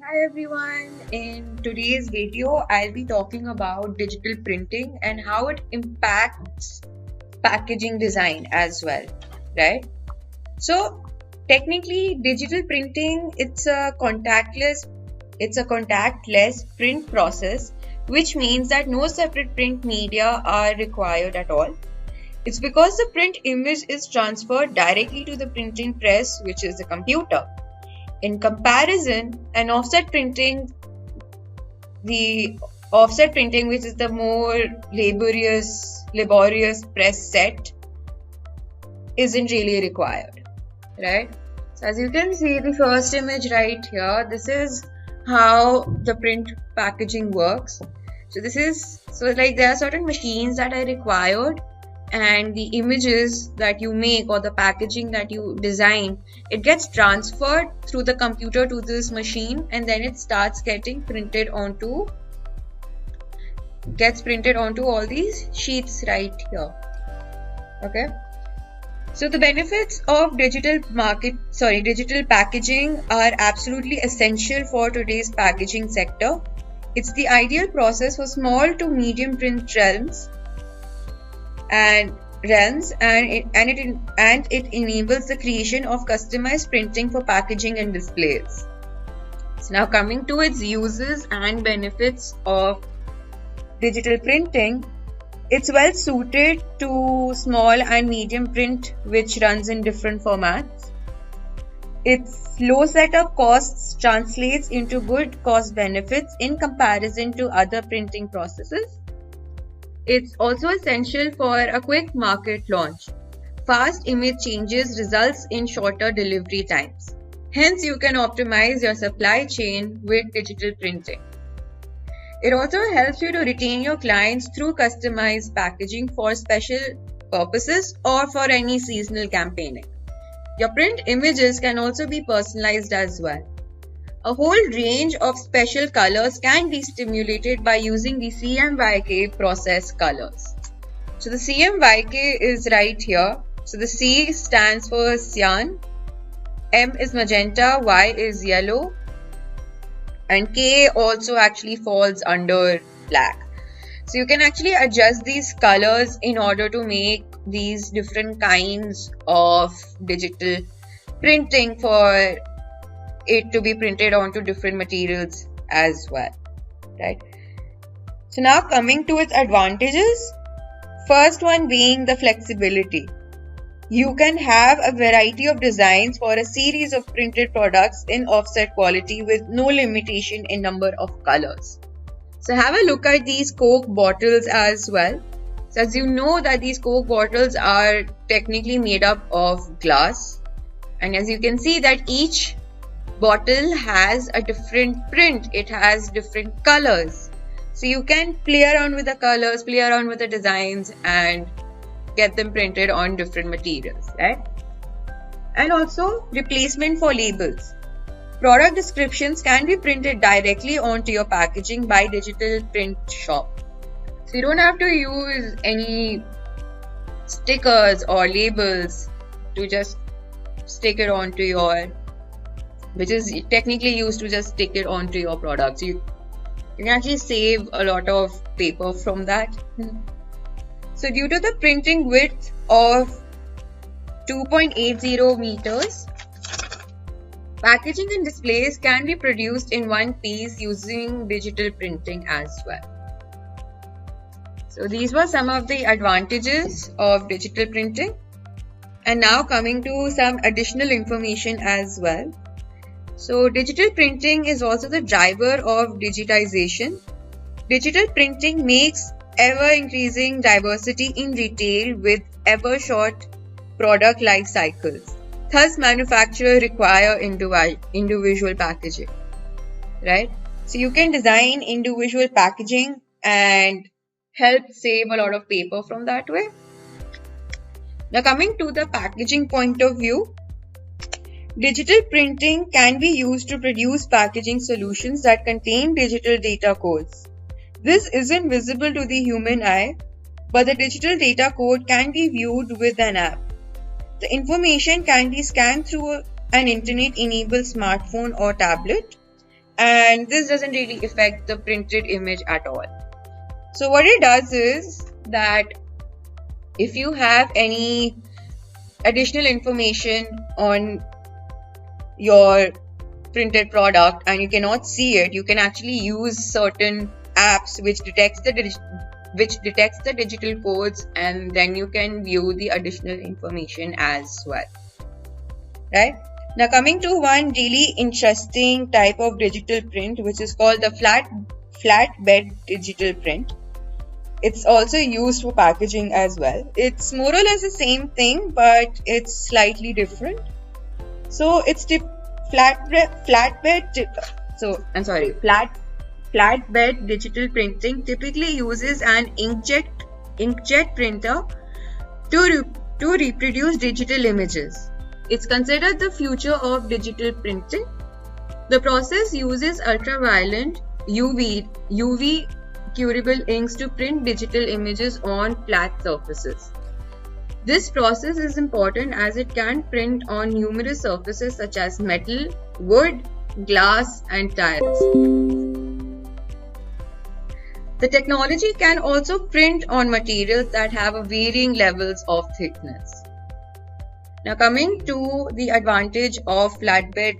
Hi everyone, in today's video I'll be talking about digital printing and how it impacts packaging design as well, right? So technically digital printing it's a contactless print process, which means that no separate print media are required at all. It's because the print image is transferred directly to the printing press, which is the computer. In comparison, the offset printing, which is the more laborious press set, isn't really required, right? So as you can see, the first image right here, this is how the print packaging works. So there are certain machines that are required, and the images that you make or the packaging that you design, it gets transferred through the computer to this machine, and then it starts getting printed onto all these sheets right here. Okay, so the benefits of digital packaging are absolutely essential for today's packaging sector. It's the ideal process for small to medium print realms, and it enables the creation of customized printing for packaging and displays. So now coming to its uses and benefits of digital printing, it's well suited to small and medium print which runs in different formats. Its low setup costs translates into good cost benefits in comparison to other printing processes. It's also essential for a quick market launch. Fast image changes results in shorter delivery times. Hence, you can optimize your supply chain with digital printing. It also helps you to retain your clients through customized packaging for special purposes or for any seasonal campaigning. Your print images can also be personalized as well. A whole range of special colors can be stimulated by using the CMYK process colors. So the CMYK is right here. So the C stands for cyan, M is magenta, Y is yellow, and K also actually falls under black. So you can actually adjust these colors in order to make these different kinds of digital printing for it to be printed onto different materials as well, right? So now coming to its advantages, first one being the flexibility. You can have a variety of designs for a series of printed products in offset quality with no limitation in number of colors. So have a look at these Coke bottles as well. So as you know that these Coke bottles are technically made up of glass, and as you can see that each bottle has a different print, it has different colors. So you can play around with the colors, play around with the designs, and get them printed on different materials, right? And also replacement for labels. Product descriptions can be printed directly onto your packaging by digital print shop. So you don't have to use any stickers or labels to just stick it onto your, which is technically used to just stick it onto your products. You can actually save a lot of paper from that. So due to the printing width of 2.80 meters, packaging and displays can be produced in one piece using digital printing as well. So these were some of the advantages of digital printing. And now coming to some additional information as well. So digital printing is also the driver of digitization. Digital printing makes ever-increasing diversity in retail with ever-short product life cycles. Thus, manufacturers require individual packaging, right? So you can design individual packaging and help save a lot of paper from that way. Now coming to the packaging point of view, digital printing can be used to produce packaging solutions that contain digital data codes. This isn't visible to the human eye, but the digital data code can be viewed with an app. The information can be scanned through an internet-enabled smartphone or tablet. and this doesn't really affect the printed image at all. So what it does is that if you have any additional information on your printed product and you cannot see it, you can actually use certain apps which detects the digital codes, and then you can view the additional information as well. Right? Now coming to one really interesting type of digital print, which is called the flatbed digital print. It's also used for packaging as well. It's more or less the same thing, but it's slightly different. So it's flatbed digital printing typically uses an inkjet printer to reproduce digital images. It's considered the future of digital printing. The process uses ultraviolet UV curable inks to print digital images on flat surfaces. This process is important as it can print on numerous surfaces such as metal, wood, glass, and tiles. The technology can also print on materials that have varying levels of thickness. Now coming to the advantage of flatbed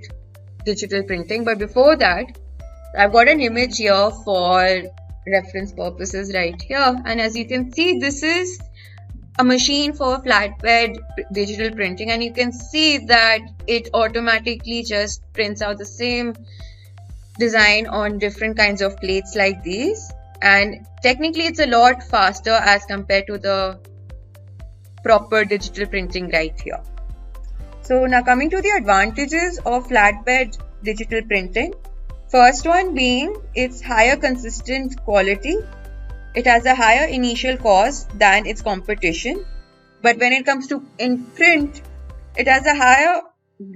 digital printing, but before that, I've got an image here for reference purposes right here, and as you can see, this is a machine for flatbed digital printing, and you can see that it automatically just prints out the same design on different kinds of plates like these, and technically it's a lot faster as compared to the proper digital printing right here. So now coming to the advantages of flatbed digital printing. First one being its higher consistent quality. It has a higher initial cost than its competition, but when it comes to in print, it has a higher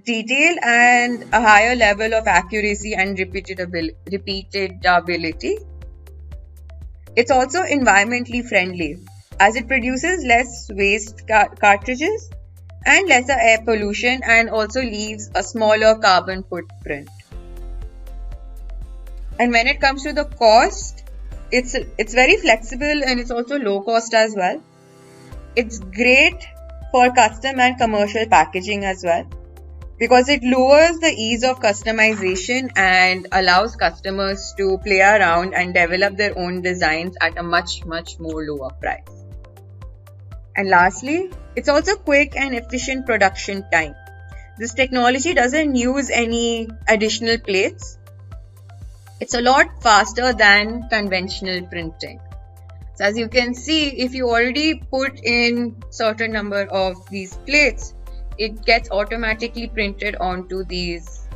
detail and a higher level of accuracy and repeatability. It's also environmentally friendly as it produces less waste cartridges and lesser air pollution, and also leaves a smaller carbon footprint. And when it comes to the cost, it's very flexible and it's also low cost as well. It's great for custom and commercial packaging as well, because it lowers the ease of customization and allows customers to play around and develop their own designs at a much more lower price. And lastly, it's also quick and efficient production time. This technology doesn't use any additional plates. It's a lot faster than conventional printing. So as you can see, if you already put in certain number of these plates, it gets automatically printed onto these,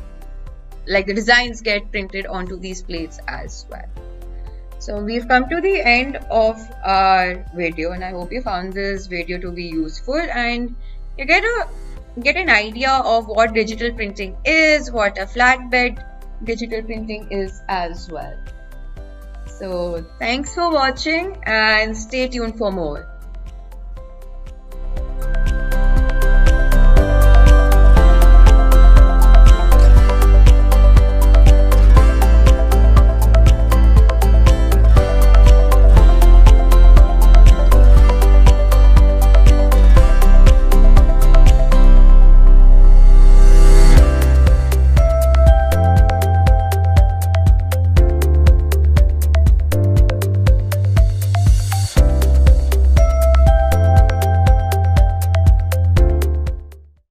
like the designs get printed onto these plates as well. So we've come to the end of our video, and I hope you found this video to be useful and you get an idea of what digital printing is, what a flatbed digital printing is as well. So thanks for watching and stay tuned for more.